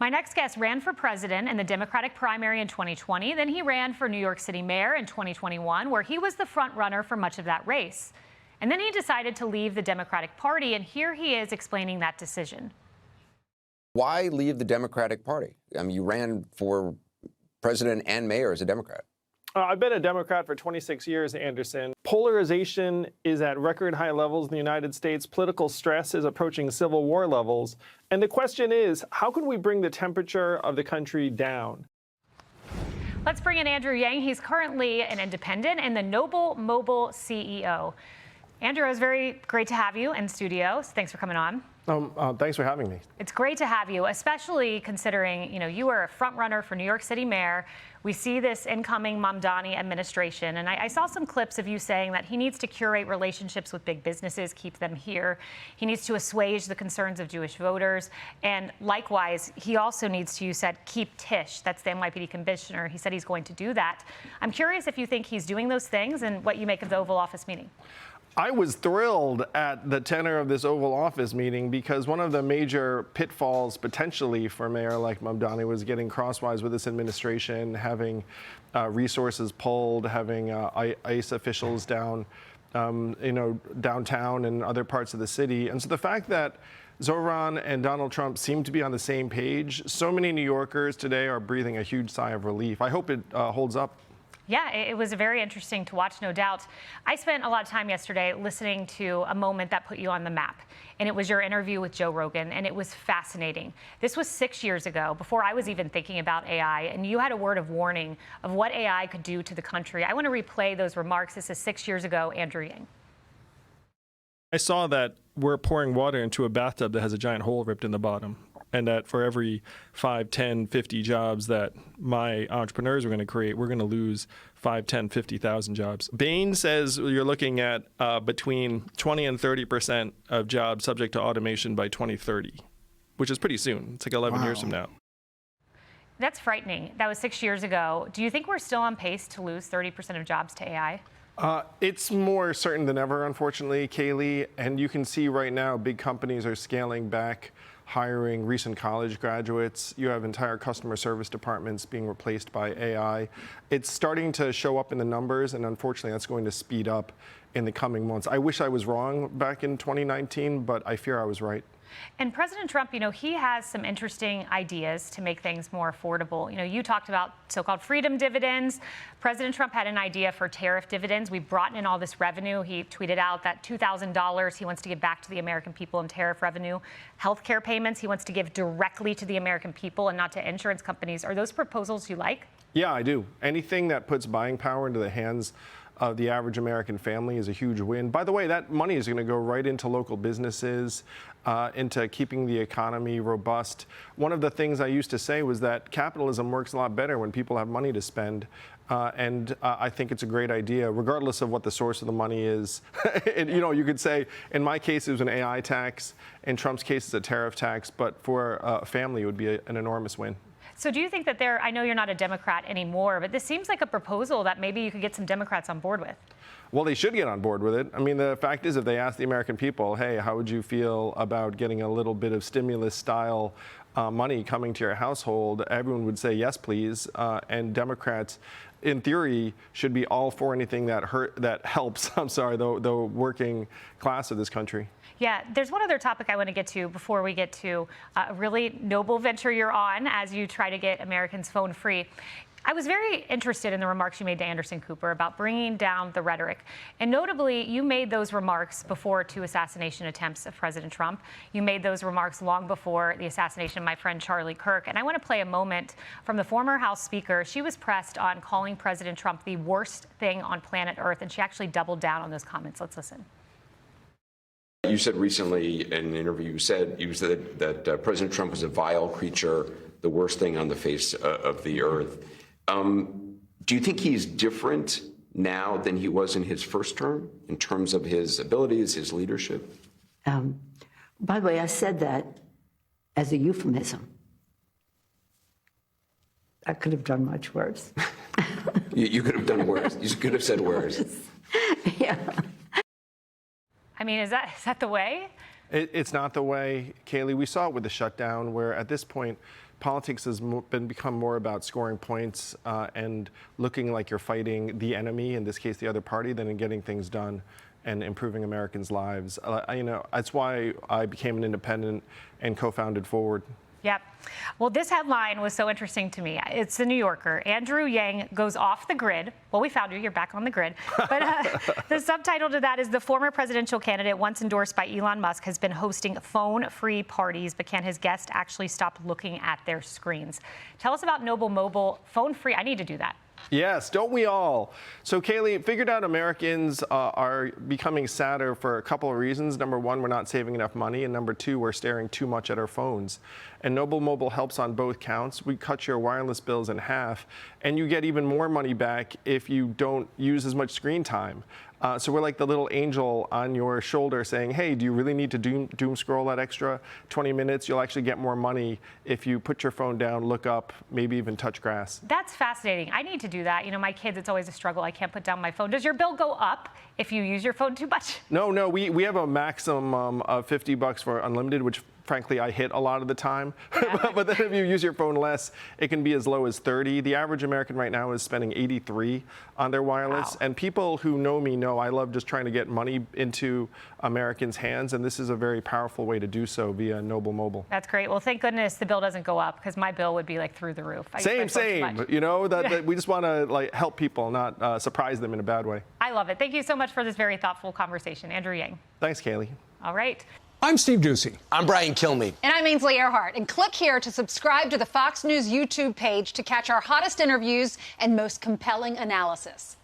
My next guest ran for president in the Democratic primary in 2020. Then he ran for New York City mayor in 2021, where he was the front runner for much of that race. And then he decided to leave the Democratic Party, and here he is explaining that decision. Why leave the Democratic Party? I mean, you ran for president and mayor as a Democrat. I've been a Democrat for 26 years, Anderson. Polarization is at record high levels in the United States. Political stress is approaching civil war levels. And the question is, how can we bring the temperature of the country down? Let's bring in Andrew Yang. He's currently an independent and the Noble Mobile CEO. Andrew, it was very great to have you in studio. So thanks for coming on. Thanks for having me. It's great to have you, especially considering, you were a front runner for New York City mayor. We see this incoming Mamdani administration, and I saw some clips of you saying that he needs to curate relationships with big businesses, keep them here. He needs to assuage the concerns of Jewish voters. And likewise, he also needs to, you said, keep Tisch. That's the NYPD commissioner. He said he's going to do that. I'm curious if you think he's doing those things and what you make of the Oval Office meeting. I was thrilled at the tenor of this Oval Office meeting because one of the major pitfalls potentially for a mayor like Mamdani was getting crosswise with this administration, having resources pulled, having ICE officials down, downtown and other parts of the city. And so the fact that Zohran and Donald Trump seem to be on the same page, so many New Yorkers today are breathing a huge sigh of relief. I hope it holds up. Yeah, it was very interesting to watch, no doubt. I spent a lot of time yesterday listening to a moment that put you on the map, and it was your interview with Joe Rogan, and it was fascinating. This was 6 years ago, before I was even thinking about AI, and you had a word of warning of what AI could do to the country. I want to replay those remarks. This is 6 years ago, Andrew Yang. I saw that we're pouring water into a bathtub that has a giant hole ripped in the bottom, and that for every 5, 10, 50 jobs that my entrepreneurs are going to create, we're going to lose 5, 10, 50,000 jobs. Bain says you're looking at between 20 and 30% of jobs subject to automation by 2030, which is pretty soon. It's like 11 years from now. That's frightening. That was 6 years ago. Do you think we're still on pace to lose 30% of jobs to AI? It's more certain than ever, unfortunately, Kaylee. And you can see right now big companies are scaling back hiring recent college graduates. You have entire customer service departments being replaced by AI. It's starting to show up in the numbers, and unfortunately, that's going to speed up in the coming months. I wish I was wrong back in 2019, but I fear I was right. And President Trump, he has some interesting ideas to make things more affordable. You talked about so-called freedom dividends. President Trump had an idea for tariff dividends. We've brought in all this revenue. He tweeted out that $2,000 he wants to give back to the American people in tariff revenue. Healthcare payments he wants to give directly to the American people and not to insurance companies. Are those proposals you like? Yeah, I do. Anything that puts buying power into the hands of the average American family is a huge win. By the way, that money is going to go right into local businesses, into keeping the economy robust. One of the things I used to say was that capitalism works a lot better when people have money to spend. And I think it's a great idea, regardless of what the source of the money is. You could say, in my case, it was an AI tax. In Trump's case, it's a tariff tax. But for a family, it would be an enormous win. So do you think that I know you're not a Democrat anymore, but this seems like a proposal that maybe you could get some Democrats on board with? Well, they should get on board with it. I mean, the fact is, if they ask the American people, hey, how would you feel about getting a little bit of stimulus-style money coming to your household, everyone would say, yes, please. And Democrats, in theory, should be all for anything that helps, the working class of this country. Yeah, there's one other topic I want to get to before we get to a really noble venture you're on as you try to get Americans phone free. I was very interested in the remarks you made to Anderson Cooper about bringing down the rhetoric. And notably, you made those remarks before 2 assassination attempts of President Trump. You made those remarks long before the assassination of my friend Charlie Kirk. And I want to play a moment from the former House Speaker. She was pressed on calling President Trump the worst thing on planet Earth, and she actually doubled down on those comments. Let's listen. You said recently in an interview, you said that President Trump was a vile creature, the worst thing on the face of the earth. Do you think he's different now than he was in his first term in terms of his abilities, his leadership? By the way, I said that as a euphemism. I could have done much worse. You could have done worse. You could have said worse. Yeah. I mean, is that the way? It's not the way, Kaylee. We saw it with the shutdown, where at this point, politics has become more about scoring points and looking like you're fighting the enemy, in this case the other party, than in getting things done and improving Americans' lives. That's why I became an independent and co-founded Forward. Yep. Well, this headline was so interesting to me. It's the New Yorker. Andrew Yang goes off the grid. Well, we found you. You're back on the grid. But the subtitle to that is the former presidential candidate, once endorsed by Elon Musk, has been hosting phone-free parties, but can his guests actually stop looking at their screens? Tell us about Noble Mobile phone-free. I need to do that. Yes, don't we all? So, Kaylee, figured out Americans are becoming sadder for a couple of reasons. Number one, we're not saving enough money. And number two, we're staring too much at our phones. And Noble Mobile helps on both counts. We cut your wireless bills in half, and you get even more money back if you don't use as much screen time. So we're like the little angel on your shoulder saying, hey, do you really need to doom scroll that extra 20 minutes? You'll actually get more money if you put your phone down, look up, maybe even touch grass. That's fascinating. I need to do that. You know, my kids, it's always a struggle. I can't put down my phone. Does your bill go up if you use your phone too much? No, we have a maximum of $50 for unlimited, which frankly I hit a lot of the time. But then if you use your phone less, it can be as low as 30. The average American right now is spending 83 on their wireless. Wow. And people who know me know I love just trying to get money into Americans' hands, and this is a very powerful way to do so via Noble Mobile. That's great. Well, thank goodness the bill doesn't go up, because my bill would be like through the roof. I use my phone too much. You know, that we just want to help people, not surprise them in a bad way. I love it. Thank you so much for this very thoughtful conversation. Andrew Yang. Thanks, Kaylee. All right. I'm Steve Doocy. I'm Brian Kilmeade. And I'm Ainsley Earhart. And click here to subscribe to the Fox News YouTube page to catch our hottest interviews and most compelling analysis.